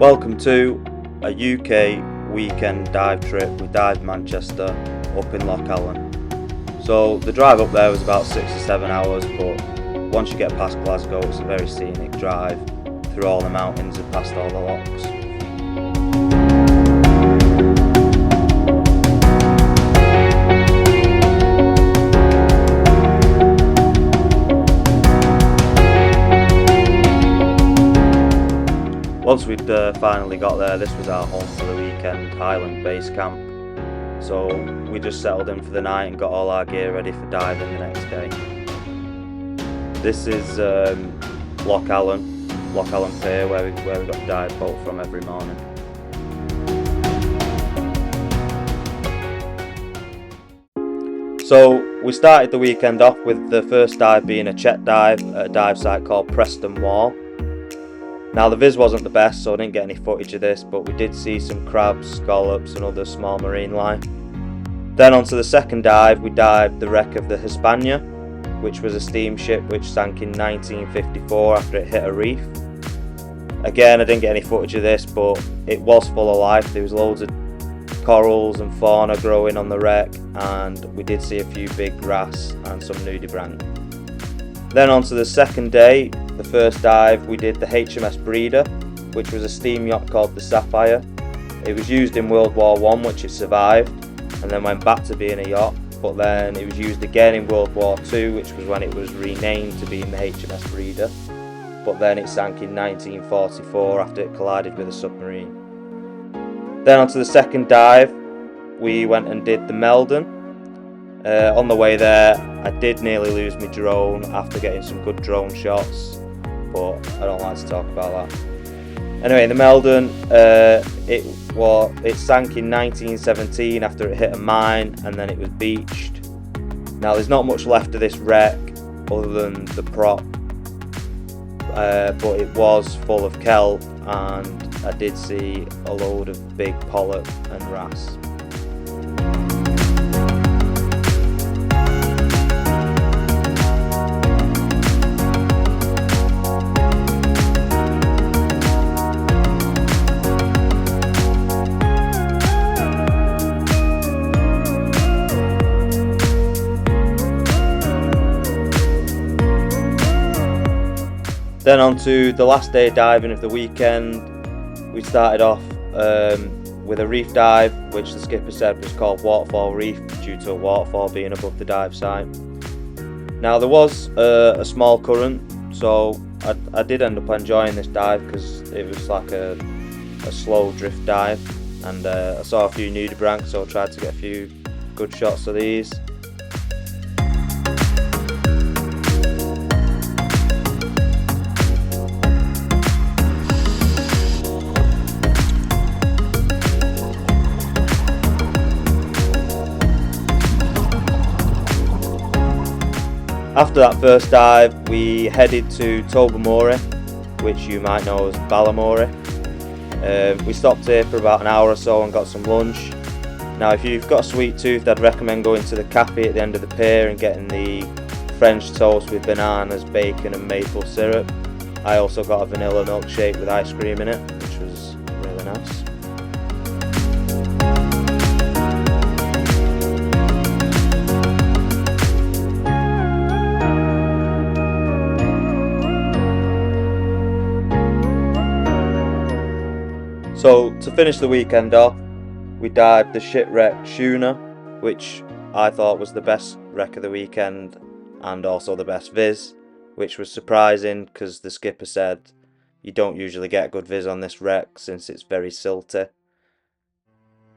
Welcome to a UK weekend dive trip. We dived Manchester up in Lochaline. So the drive up there was about 6 or 7 hours, but once you get past Glasgow it's a very scenic drive through all the mountains and past all the locks. Once we'd finally got there, this was our home for the weekend, Highland Base Camp. So we just settled in for the night and got all our gear ready for diving the next day. This is Lochaline Pier, where we got the dive boat from every morning. So we started the weekend off with the first dive being a check dive at a dive site called Preston Wall. Now the viz wasn't the best, so I didn't get any footage of this, but we did see some crabs, scallops and other small marine life. Then onto the second dive, we dived the wreck of the Hispania, which was a steamship which sank in 1954 after it hit a reef. Again, I didn't get any footage of this, but it was full of life. There was loads of corals and fauna growing on the wreck, and we did see a few big wrasse and some nudibranch. Then on to the second day, the first dive, we did the HMS Breda, which was a steam yacht called the Sapphire. It was used in World War I, which it survived, and then went back to being a yacht, but then it was used again in World War II, which was when it was renamed to being the HMS Breda, but then it sank in 1944 after it collided with a submarine. Then on to the second dive, we went and did the Meldon. On the way there, I did nearly lose my drone after getting some good drone shots, but I don't like to talk about that. Anyway, the Meldon, it sank in 1917 after it hit a mine, and then it was beached. Now there's not much left of this wreck other than the prop, but it was full of kelp, and I did see a load of big pollock and wrasse. Then on to the last day of diving of the weekend. We started off with a reef dive, which the skipper said was called Waterfall Reef due to a waterfall being above the dive site. Now there was a small current, so I did end up enjoying this dive because it was like a slow drift dive, and I saw a few nudibranch, so I tried to get a few good shots of these. After that first dive, we headed to Tobermory, which you might know as Ballymory. We stopped here for about an hour or so and got some lunch. Now if you've got a sweet tooth, I'd recommend going to the cafe at the end of the pier and getting the French toast with bananas, bacon and maple syrup. I also got a vanilla milkshake with ice cream in it, which was really nice. So to finish the weekend off, we dived the shipwrecked Shuna, which I thought was the best wreck of the weekend and also the best viz, which was surprising because the skipper said you don't usually get good viz on this wreck since it's very silty.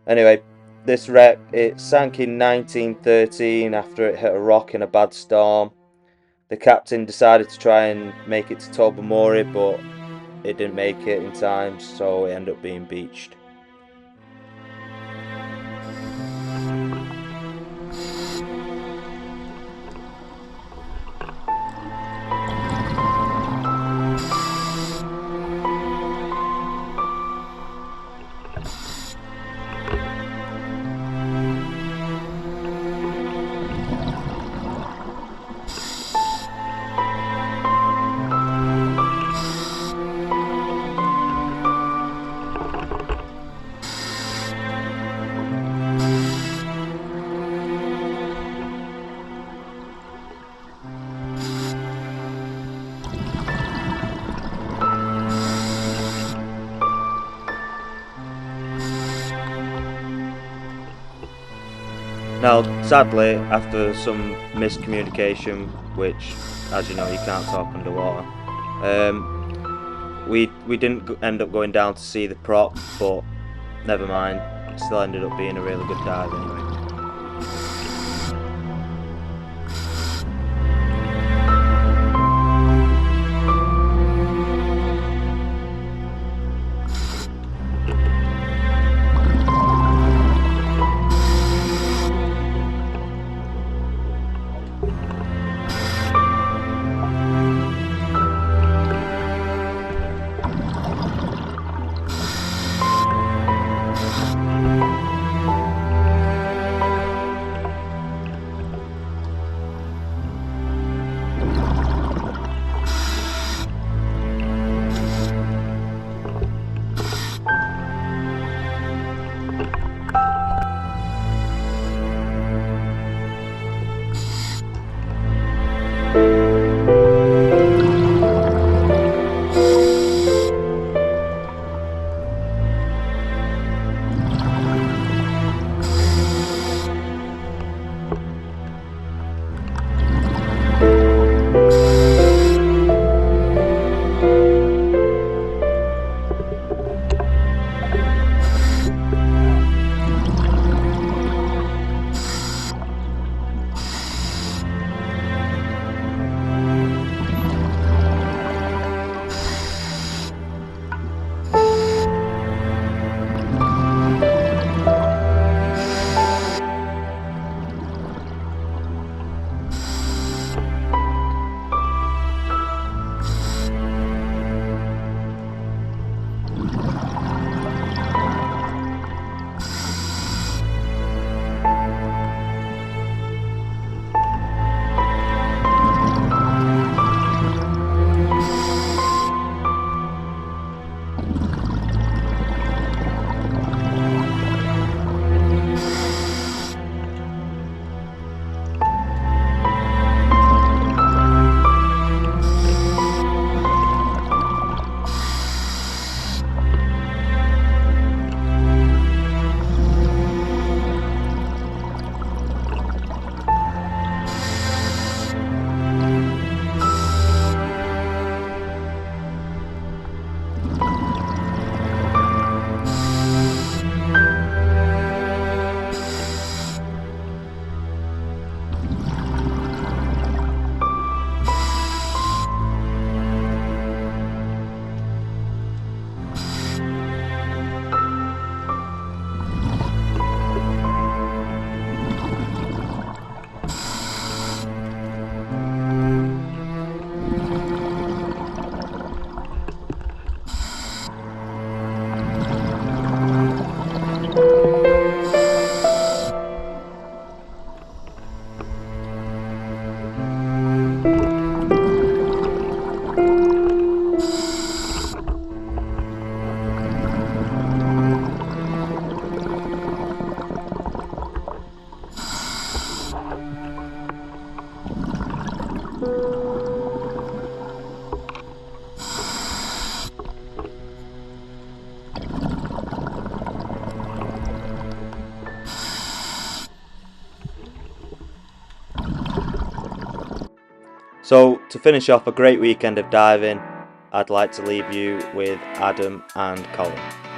Anyway, this wreck, it sank in 1913 after it hit a rock in a bad storm. The captain decided to try and make it to Tobermory, but it didn't make it in time, so it ended up being beached. Now, sadly, after some miscommunication, which, as you know, you can't talk underwater, we didn't end up going down to see the prop, but never mind, it still ended up being a really good dive anyway. So, to finish off a great weekend of diving, I'd like to leave you with Adam and Colin.